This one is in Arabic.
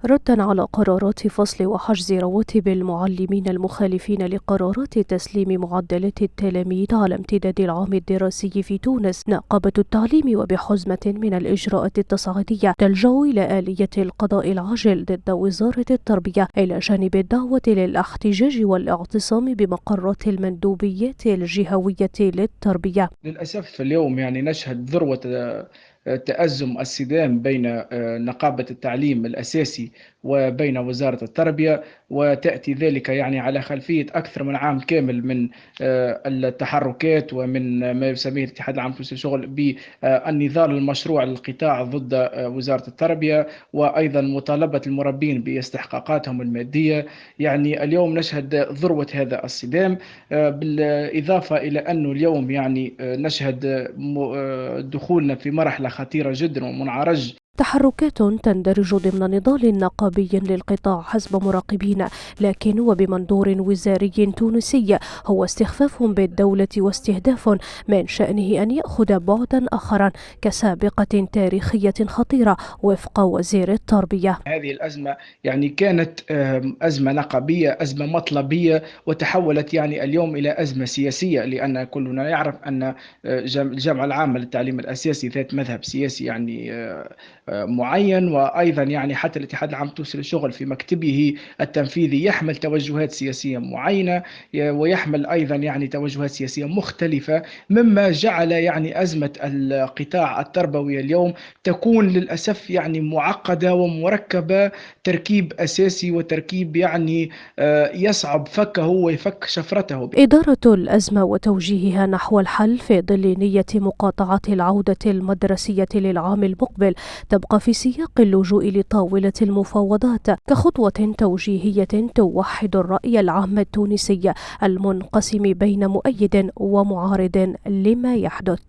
ردا على قرارات فصل وحجز رواتب المعلمين المخالفين لقرارات تسليم معدلات التلاميذ على امتداد العام الدراسي في تونس، نقابة التعليم وبحزمة من الإجراءات التصعيدية تلجأ إلى آلية القضاء العاجل ضد وزارة التربية إلى جانب الدعوة للاحتجاج والاعتصام بمقرات المندوبيات الجهوية للتربية. للأسف اليوم نشهد ذروة تأزم الصدام بين نقابة التعليم الأساسي وبين وزارة التربية، وتأتي ذلك على خلفية أكثر من عام كامل من التحركات ومن ما يسميه الاتحاد العام للشغل بالنضال المشروع للقطاع ضد وزارة التربية، وأيضا مطالبة المربين باستحقاقاتهم المادية. اليوم نشهد ذروة هذا الصدام، بالإضافة إلى أنه اليوم نشهد دخولنا في مرحلة خطيرة جدا ومنعرج. تحركات تندرج ضمن نضال نقابي للقطاع حسب مراقبين، لكن وبمنظور وزاري تونسي هو استخفاف بالدولة واستهداف من شأنه أن يأخذ بعدا آخرا كسابقة تاريخية خطيرة وفق وزير التربية. هذه الأزمة كانت أزمة نقابية، أزمة مطلبية، وتحولت اليوم إلى أزمة سياسية، لأن كلنا يعرف أن الجامعة العامة للتعليم الأساسي ذات مذهب سياسي معين، وأيضا حتى الاتحاد العام التونسي للشغل في مكتبه التنفيذي يحمل توجهات سياسية معينة، ويحمل أيضا توجهات سياسية مختلفة، مما جعل أزمة القطاع التربوي اليوم تكون للأسف معقدة ومركبة تركيب أساسي، وتركيب يصعب فكه ويفك شفرته. إدارة الأزمة وتوجيهها نحو الحل في ظل نية مقاطعة العودة المدرسية للعام المقبل تبقى في سياق اللجوء لطاولة المفاوضات كخطوة توجيهية توحد الرأي العام التونسي المنقسم بين مؤيد ومعارض لما يحدث.